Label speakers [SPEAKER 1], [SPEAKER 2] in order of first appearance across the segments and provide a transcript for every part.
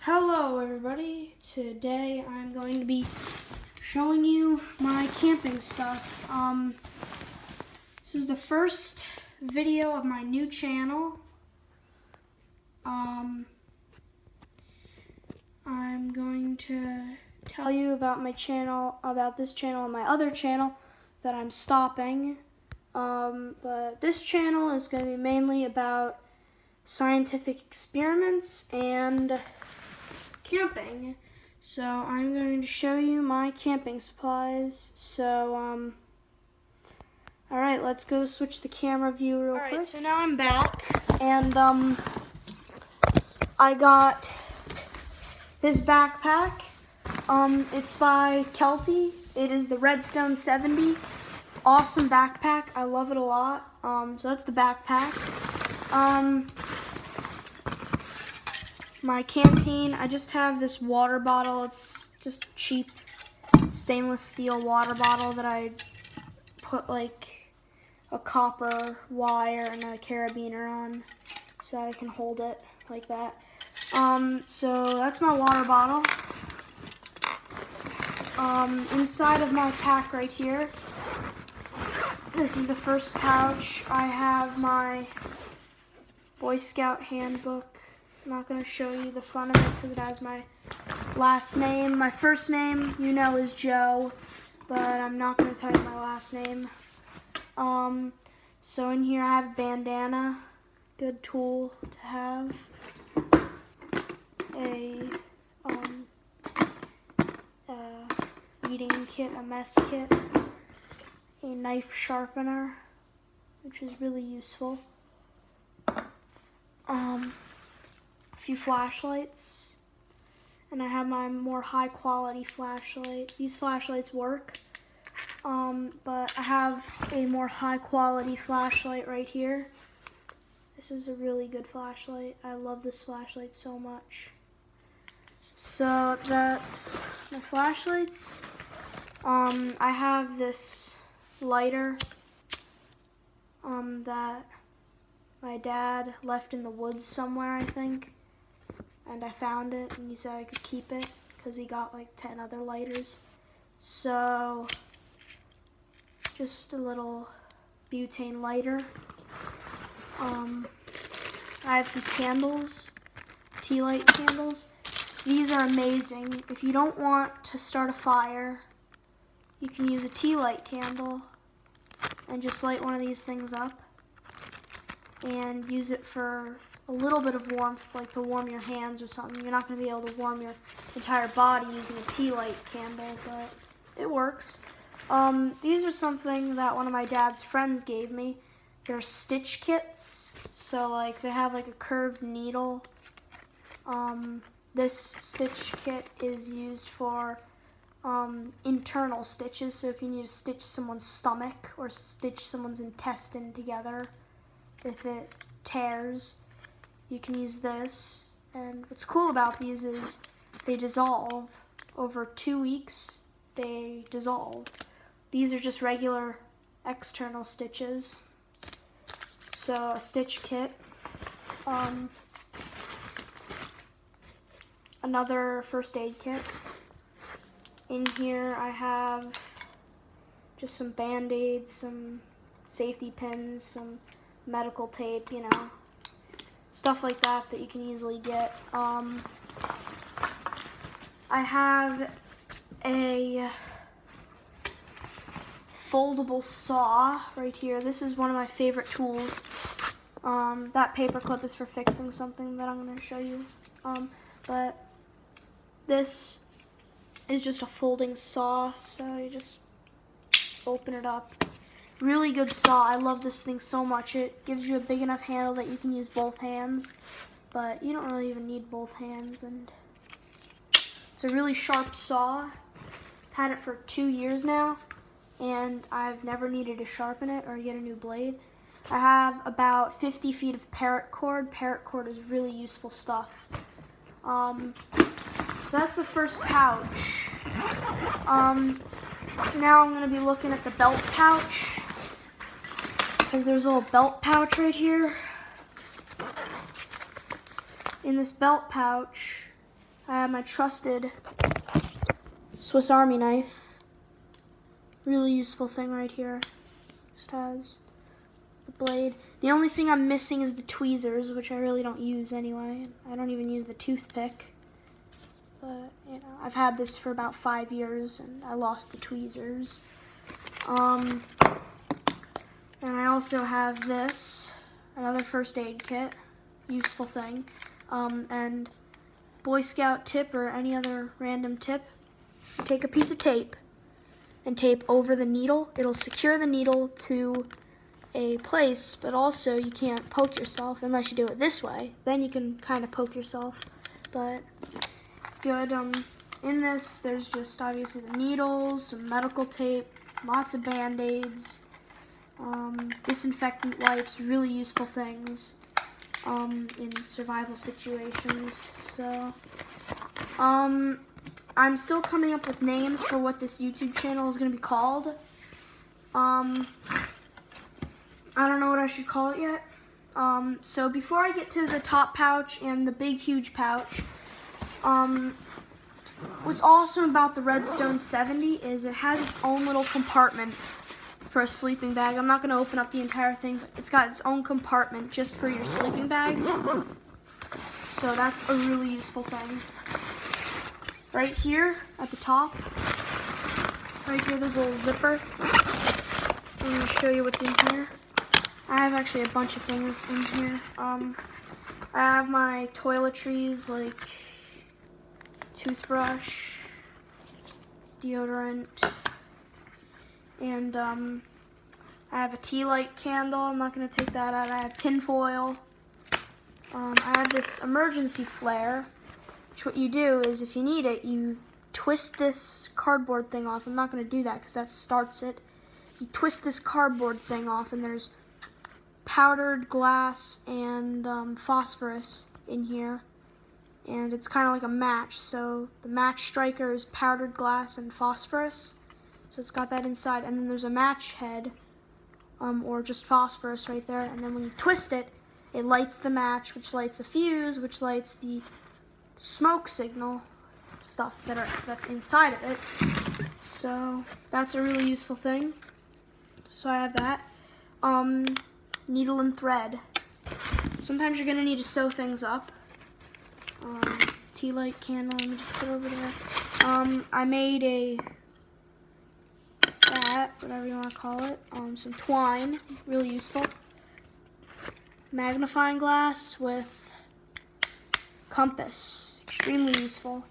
[SPEAKER 1] Hello everybody, today I'm going to be showing you my camping stuff. This is the first video of my new channel. I'm going to tell you about my channel, about this channel and my other channel that I'm stopping. But this channel is going to be mainly about scientific experiments and camping. So I'm going to show you my camping supplies. So alright, let's go switch the camera view real quick. Alright, so now I'm back and I got this backpack. It's by Kelty. It is the Redstone 70. Awesome backpack. I love it a lot. So that's the backpack. My canteen, I just have this water bottle. It's just cheap stainless steel water bottle that I put like a copper wire and a carabiner on so that I can hold it like that. So that's my water bottle. Inside of my pack right here, this is the first pouch. I have my Boy Scout handbook. I'm not going to show you the front of it because it has my last name. My first name, you know, is Joe, but I'm not going to tell you my last name. So in here I have a bandana, good tool to have. A eating kit, a mess kit, a knife sharpener, which is really useful. Few flashlights, and I have my more high quality flashlight. These flashlights work, but I have a more high quality flashlight right here. This is a really good flashlight. I love this flashlight so much. So that's my flashlights. I have this lighter that my dad left in the woods somewhere, I think. And I found it, and he said I could keep it because he got like 10 other lighters. So, just a little butane lighter. I have some candles, tea light candles. These are amazing. If you don't want to start a fire, you can use a tea light candle and just light one of these things up and use it for a little bit of warmth, like to warm your hands or something. You're not going to be able to warm your entire body using a tea light candle, but it works. These are something that one of my dad's friends gave me. They're stitch kits, so like they have like a curved needle. This stitch kit is used for internal stitches, so if you need to stitch someone's stomach or stitch someone's intestine together, if it tears, you can use this. And what's cool about these is they dissolve. Over 2 weeks, they dissolve. These are just regular external stitches. So a stitch kit. Another first aid kit. In here I have just some band-aids, some safety pins, some medical tape, you know, stuff like that that you can easily get. I have a foldable saw right here. This is one of my favorite tools. That paper clip is for fixing something that I'm going to show you. But this is just a folding saw, so you just open it up. Really good saw. I love this thing so much. It gives you a big enough handle that you can use both hands, but you don't really even need both hands. And it's a really sharp saw. I've had it for 2 years now, and I've never needed to sharpen it or get a new blade. I have about 50 feet of paracord. Paracord is really useful stuff. So that's the first pouch. Now I'm going to be looking at the belt pouch, because there's a little belt pouch right here. In this belt pouch, I have my trusted Swiss Army knife. Really useful thing right here. Just has the blade. The only thing I'm missing is the tweezers, which I really don't use anyway. I don't even use the toothpick. But, you know, I've had this for about 5 years, and I lost the tweezers. And I also have this, another first aid kit, useful thing. And Boy Scout tip or any other random tip, take a piece of tape and tape over the needle. It'll secure the needle to a place, but also you can't poke yourself unless you do it this way. Then you can kind of poke yourself, but it's good. In this, there's just obviously the needles, some medical tape, lots of Band-Aids, disinfectant wipes, really useful things in survival situations. So, I'm still coming up with names for what this YouTube channel is going to be called. I don't know what I should call it yet. So before I get to the top pouch and the big huge pouch, what's awesome about the Redstone 70 is it has its own little compartment for a sleeping bag. I'm not going to open up the entire thing, but it's got its own compartment just for your sleeping bag. So that's a really useful thing. Right here at the top, right here there's a little zipper. I'm going to show you what's in here. I have actually a bunch of things in here. I have my toiletries like toothbrush, deodorant, and I have a tea light candle. I'm not going to take that out. I have tin foil. I have this emergency flare, which what you do is if you need it, you twist this cardboard thing off. I'm not going to do that because that starts it. You twist this cardboard thing off and there's powdered glass and phosphorus in here, and it's kind of like a match. So the match striker is powdered glass and phosphorus, so it's got that inside, and then there's a match head or just phosphorus right there, and then when you twist it, it lights the match, which lights the fuse, which lights the smoke signal stuff that's inside of it. So that's a really useful thing. So I have that. Needle and thread. Sometimes you're going to need to sew things up. Tea light candle, let me just put it over there. I made whatever you want to call it, some twine, really useful. Magnifying glass with compass, extremely useful.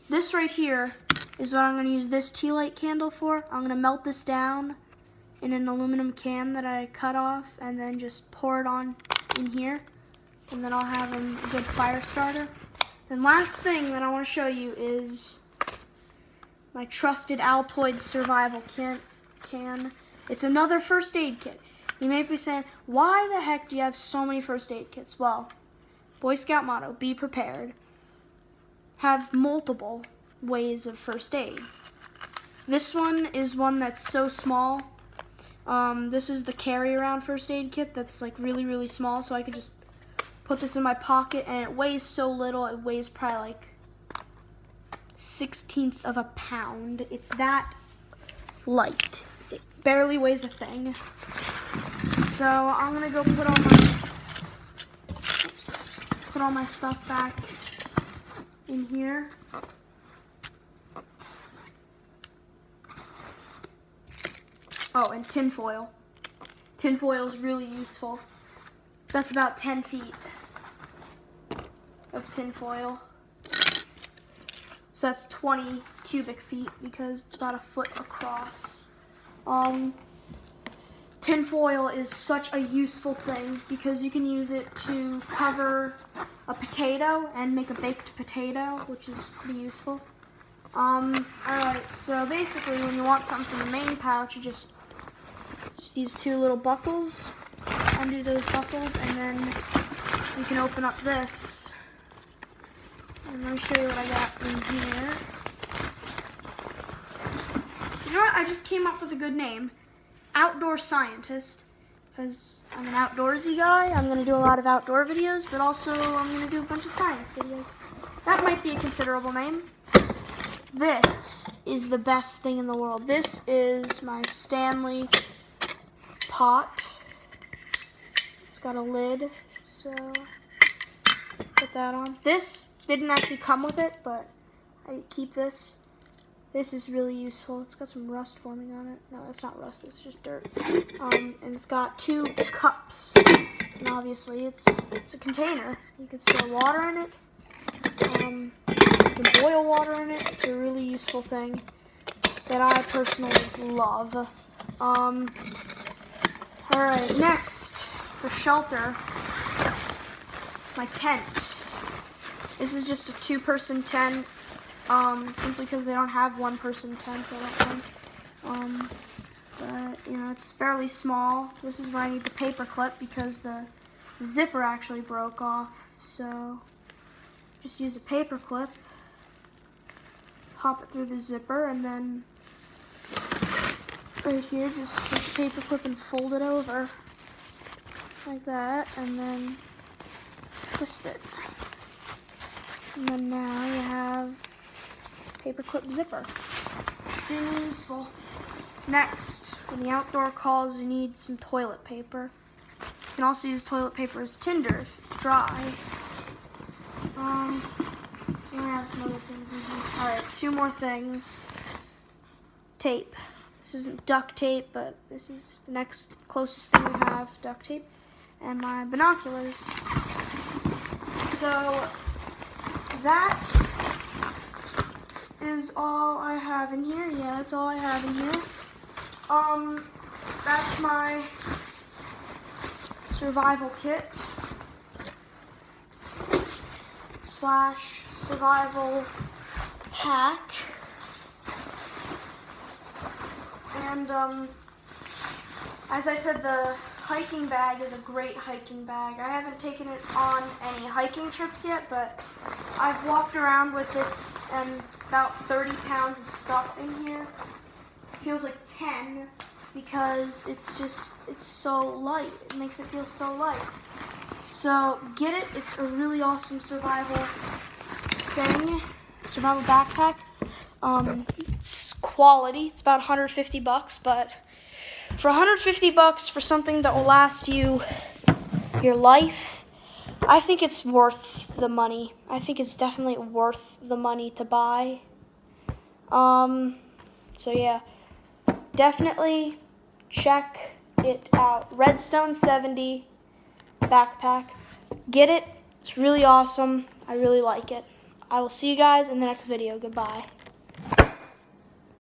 [SPEAKER 1] This right here is what I'm going to use this tea light candle for. I'm going to melt this down in an aluminum can that I cut off and then just pour it on in here, and then I'll have a good fire starter. And last thing that I want to show you is my trusted Altoid survival can. It's another first aid kit. You may be saying, why the heck do you have so many first aid kits? Well, Boy Scout motto, be prepared. Have multiple ways of first aid. This one is one that's so small. This is the carry around first aid kit that's like really, really small, so I could just put this in my pocket, and it weighs so little. It weighs probably like 1/16 of a pound. It's that light. It barely weighs a thing. So I'm gonna go put all my stuff back in here. Oh, and tin foil. Tin foil is really useful. That's about 10 feet of tin foil. So that's 20 cubic feet because it's about a foot across. Tin foil is such a useful thing because you can use it to cover a potato and make a baked potato, which is pretty useful. Alright, so basically when you want something from the main pouch, you just these two little buckles, undo those buckles, and then you can open up this. And let me show you what I got in here. You know what? I just came up with a good name. Outdoor Scientist. Because I'm an outdoorsy guy. I'm going to do a lot of outdoor videos, but also I'm going to do a bunch of science videos. That might be a considerable name. This is the best thing in the world. This is my Stanley pot. It's got a lid, so put that on. This didn't actually come with it, but I keep this. This is really useful. It's got some rust forming on it. No, it's not rust, it's just dirt. And it's got 2 cups. And obviously it's a container. You can store water in it. You can boil water in it. It's a really useful thing that I personally love. Alright, next, for shelter, my tent. This is just a 2-person tent, simply because they don't have 1-person tents, I don't think. But, you know, it's fairly small. This is where I need the paper clip because the zipper actually broke off. So, just use a paper clip, pop it through the zipper, and then right here, just take the paper clip and fold it over like that, and then twist it. And then now you have paperclip zipper. Extremely useful. Next, when the outdoor calls, you need some toilet paper. You can also use toilet paper as tinder if it's dry. We have some other things in here. Alright, 2 more things. Tape. This isn't duct tape, but this is the next closest thing we have to duct tape. And my binoculars. So, that is all I have in here. Yeah, that's all I have in here. That's my survival kit / survival pack. And, as I said, the hiking bag is a great hiking bag. I haven't taken it on any hiking trips yet, but I've walked around with this and about 30 pounds of stuff in here. It feels like 10 because it's so light. It makes it feel so light. So get it. It's a really awesome survival thing, survival backpack. It's quality. It's about $150, but for $150 for something that will last you your life, I think it's worth the money. I think it's definitely worth the money to buy. So yeah, definitely check it out. Redstone 70 backpack. Get it. It's really awesome. I really like it. I will see you guys in the next video. Goodbye.